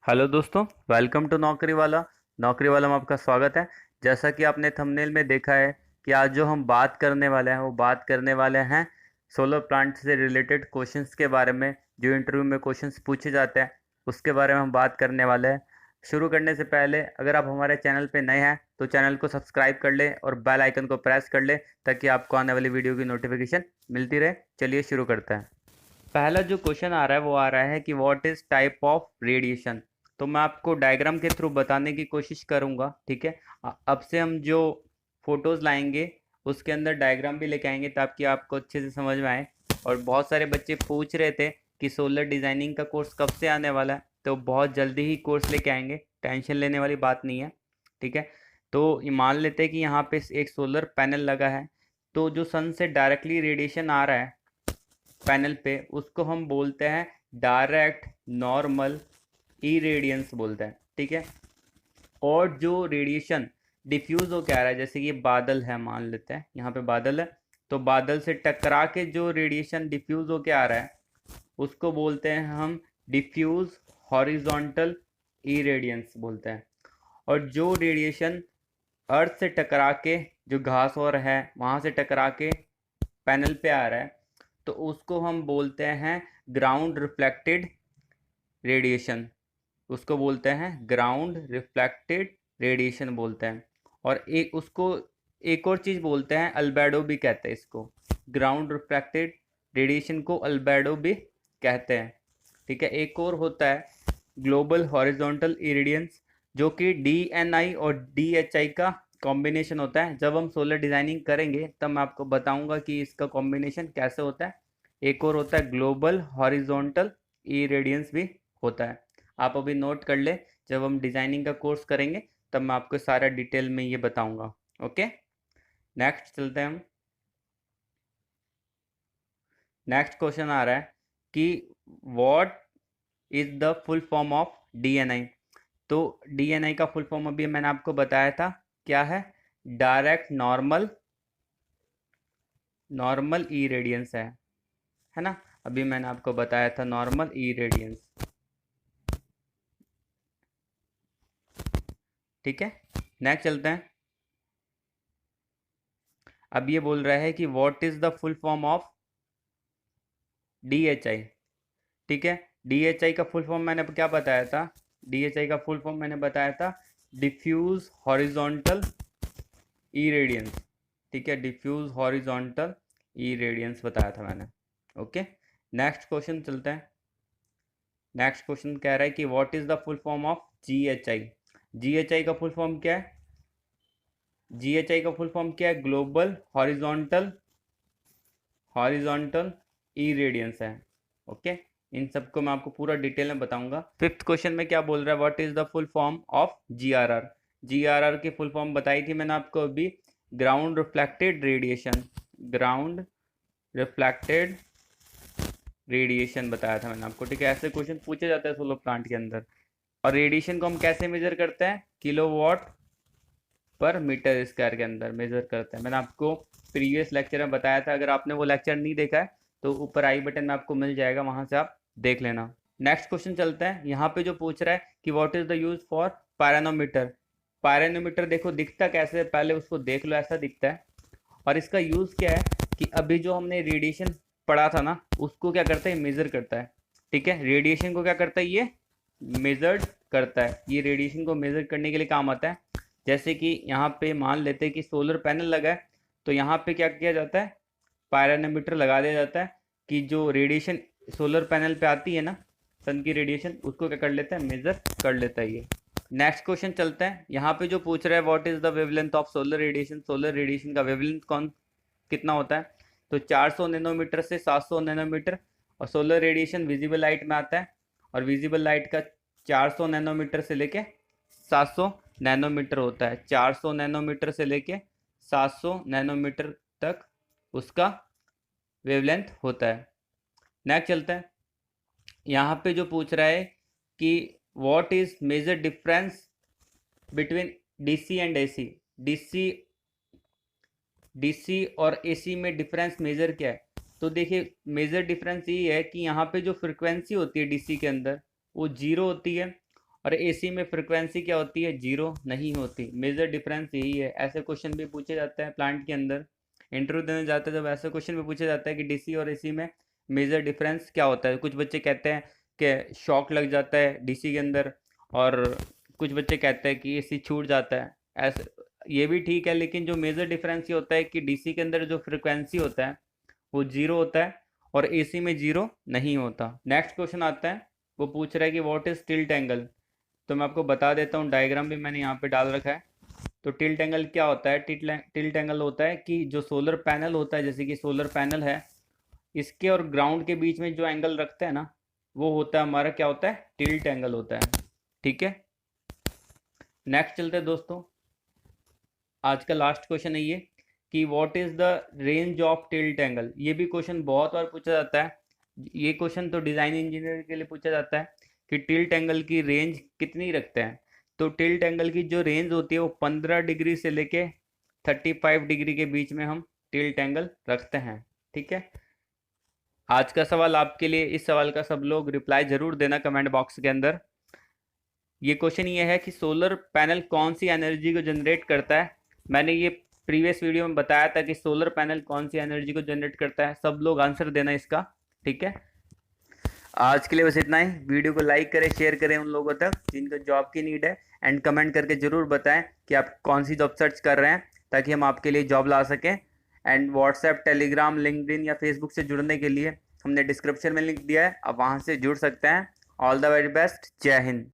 Hello दोस्तों, welcome to नौकरी वाला में आपका स्वागत है। जैसा कि आपने थंबनेल में देखा है कि आज जो हम बात करने वाले हैं वो बात करने वाले हैं सोलर प्लांट से रिलेटेड क्वेश्चंस के बारे में। जो इंटरव्यू में क्वेश्चंस पूछे जाते हैं उसके बारे में हम बात करने वाले हैं। शुरू करने से पहले अगर आप हमारे चैनल पे नए हैं तो चैनल को सब्सक्राइब कर लें और बेल आइकन को प्रेस कर लें ताकि आपको आने वाली वीडियो की नोटिफिकेशन मिलती रहे। चलिए शुरू करते हैं। पहला जो क्वेश्चन आ रहा है वो आ रहा है कि what is type of radiation. तो मैं आपको डायग्राम के थ्रू बताने की कोशिश करूंगा, ठीक है। अब से हम जो फोटोज लाएंगे उसके अंदर डायग्राम भी लेके आएंगे ताकि आपको अच्छे से समझ में आए। और बहुत सारे बच्चे पूछ रहे थे कि सोलर डिजाइनिंग का कोर्स कब से आने वाला है, तो बहुत जल्दी ही कोर्स लेके आएंगे, टेंशन लेने वाली बात नहीं है, ठीक है। तो ये मान लेते हैं कि यहाँ पे एक सोलर पैनल लगा है। तो जो सन से डायरेक्टली रेडिएशन आ रहा है पैनल पे उसको हम बोलते हैं डायरेक्ट नॉर्मल इरेडियंस बोलते हैं, ठीक है। और जो रेडिएशन डिफ्यूज हो के आ रहा है, जैसे कि ये बादल है, मान लेते हैं यहाँ पे बादल है, तो बादल से टकरा के जो रेडिएशन डिफ्यूज हो के आ रहा है उसको बोलते हैं हम डिफ्यूज हॉरिजॉन्टल इरेडियंस बोलते हैं। और जो रेडिएशन अर्थ से टकरा के, जो घास और है वहाँ से टकरा के पैनल पे आ रहा है, तो उसको हम बोलते हैं ग्राउंड रिफ्लेक्टेड रेडिएशन। उसको बोलते हैं ग्राउंड रिफ्लेक्टेड रेडिएशन बोलते हैं। और एक उसको एक और चीज़ बोलते हैं, अल्बेडो भी कहते हैं इसको। ग्राउंड रिफ्लेक्टेड रेडिएशन को अल्बेडो भी कहते हैं, ठीक है। एक और होता है ग्लोबल हॉरिजॉन्टल इरेडियंस, जो कि DNI और DHI का कॉम्बिनेशन होता है। जब हम सोलर डिजाइनिंग करेंगे तब मैं आपको बताऊंगा कि इसका कॉम्बिनेशन कैसे होता है। एक और होता है ग्लोबल हॉरिजॉन्टल इरेडियंस भी होता है। आप अभी नोट कर ले, जब हम डिजाइनिंग का कोर्स करेंगे तब मैं आपको सारा डिटेल में ये बताऊंगा। ओके, नेक्स्ट चलते हैं हम। नेक्स्ट क्वेश्चन आ रहा है कि what is the full form of DNI। तो DNI का फुल फॉर्म अभी मैंने आपको बताया था, क्या है? डायरेक्ट नॉर्मल नॉर्मल ई रेडियंस है ना। अभी मैंने आपको बताया था नॉर्मल ई रेडियंस, ठीक है। नेक्स्ट चलते हैं। अब ये बोल रहा है कि what is the full form of DHI, ठीक है। DHI का फुल फॉर्म मैंने क्या बताया था? DHI का फुल फॉर्म मैंने बताया था डिफ्यूज हॉरिजॉन्टल ई रेडियंस, ठीक है। डिफ्यूज हॉरिजॉन्टल ई रेडियंस बताया था मैंने। ओके, नेक्स्ट क्वेश्चन चलते हैं। नेक्स्ट क्वेश्चन कह रहा है कि what is the full form of GHI। GHI का फुल फॉर्म क्या है? GHI का फुल फॉर्म क्या है? ग्लोबल हॉरिजॉन्टल हॉरिजॉन्टल ई रेडियंस है, ओके। इन सबको मैं आपको पूरा डिटेल में बताऊंगा। फिफ्थ क्वेश्चन में क्या बोल रहा है? What is the full form of GRR। GRR की फुल फॉर्म बताई थी मैंने आपको अभी, ground reflected radiation. Ground reflected radiation बताया था मैंने आपको, ठीक है। ऐसे क्वेश्चन पूछे जाते हैं सोलर प्लांट के अंदर। और रेडिएशन को हम कैसे मेजर करते हैं? किलोवाट पर मीटर स्क्वायर के अंदर मेजर करते हैं। मैंने आपको प्रीवियस लेक्चर में बताया था, अगर आपने वो लेक्चर नहीं देखा है तो ऊपर आई बटन में आपको मिल जाएगा, वहां से आप देख लेना। नेक्स्ट क्वेश्चन चलते हैं। यहाँ पे जो पूछ रहा है कि what is the use for पायरानोमीटर। पायरानोमीटर देखो दिखता कैसे है, पहले उसको देख लो, ऐसा दिखता है। और इसका यूज क्या है कि अभी जो हमने रेडिएशन पढ़ा था ना, उसको क्या करता है? मेजर करता है, ठीक है। रेडिएशन को क्या करता है? ये मेजर्ड करता है। ये रेडिएशन को मेजर करने के लिए काम आता है। जैसे कि यहाँ पे मान लेते हैं कि सोलर पैनल लगा है, तो यहाँ पे क्या किया जाता है? पायरानोमीटर लगा दिया जाता है कि जो रेडिएशन सोलर पैनल पे आती है ना, सन की रेडिएशन, उसको क्या कर लेता है? मेजर कर लेता है ये। नेक्स्ट क्वेश्चन चलते हैं। यहाँ पे जो पूछ रहा है what is the wavelength of solar radiation. Solar radiation का वेवलेंथ कितना होता है? तो 400 नैनोमीटर से 700 नैनोमीटर। और सोलर रेडिएशन विजिबल लाइट में आता है, और विजिबल लाइट का 400 नैनोमीटर से लेके 700 नैनोमीटर होता है। 400 नैनोमीटर से लेके 700 नैनोमीटर तक उसका वेवलेंथ होता है। नेक्स्ट चलते हैं। यहाँ पे जो पूछ रहा है कि what is major difference between DC and AC। DC DC और AC में डिफरेंस मेजर क्या है? तो देखिए, मेजर डिफरेंस ये है कि यहाँ पे जो फ्रिक्वेंसी होती है DC के अंदर वो जीरो होती है, और एसी में फ्रिक्वेंसी क्या होती है, जीरो नहीं होती। मेजर डिफरेंस यही है। ऐसे क्वेश्चन भी पूछे जाते हैं प्लांट के अंदर, इंटरव्यू देने जाते हैं जब ऐसे क्वेश्चन भी पूछा जाता है कि डीसी और एसी में मेजर डिफरेंस क्या होता है। कुछ बच्चे कहते हैं कि शॉक लग जाता है डीसी के अंदर, और कुछ बच्चे कहते हैं कि एसी छूट जाता है। ऐसे ये भी ठीक है, लेकिन जो मेजर डिफरेंस ये होता है कि डीसी के अंदर जो फ्रिक्वेंसी होता है वो जीरो होता है और एसी में जीरो नहीं होता। नेक्स्ट क्वेश्चन आता है, वो पूछ रहा है कि व्हाट इज टिल्ट एंगल। तो मैं आपको बता देता हूँ, डायग्राम भी मैंने यहाँ पे डाल रखा है। तो टिल्ट एंगल क्या होता है, टिल्ट एंगल होता है कि जो सोलर पैनल होता है, जैसे कि सोलर पैनल है, इसके और ग्राउंड के बीच में जो एंगल रखते हैं ना, वो होता है हमारा क्या होता है, टिल्ट एंगल होता है। ठीक है, नेक्स्ट चलते हैं दोस्तों। आज का लास्ट क्वेश्चन है ये कि what is the range of tilt angle. ये भी क्वेश्चन बहुत बार पूछा जाता है। ये क्वेश्चन तो डिज़ाइन इंजीनियर के लिए पूछा जाता है कि टिल्ट एंगल की रेंज कितनी रखते हैं। तो टिल्ट एंगल की जो रेंज होती है वो 15 डिग्री से लेके 35 डिग्री के बीच में हम टिल्ट एंगल रखते हैं। ठीक है, आज का सवाल आपके लिए, इस सवाल का सब लोग रिप्लाई जरूर देना कमेंट बॉक्स के अंदर। ये क्वेश्चन ये है कि सोलर पैनल कौन सी एनर्जी को जनरेट करता है। मैंने ये प्रीवियस वीडियो में बताया था कि सोलर पैनल कौन सी एनर्जी को जनरेट करता है। सब लोग आंसर देना इसका। ठीक है, आज के लिए बस इतना ही। वीडियो को लाइक करें, शेयर करें उन लोगों तक जिनको जॉब की नीड है, एंड कमेंट करके ज़रूर बताएं कि आप कौन सी जॉब सर्च कर रहे हैं, ताकि हम आपके लिए जॉब ला सकें। एंड व्हाट्सएप, टेलीग्राम, लिंक्डइन या फेसबुक से जुड़ने के लिए हमने डिस्क्रिप्शन में लिंक दिया है, आप वहाँ से जुड़ सकते हैं। ऑल द वेरी बेस्ट, जय हिंद।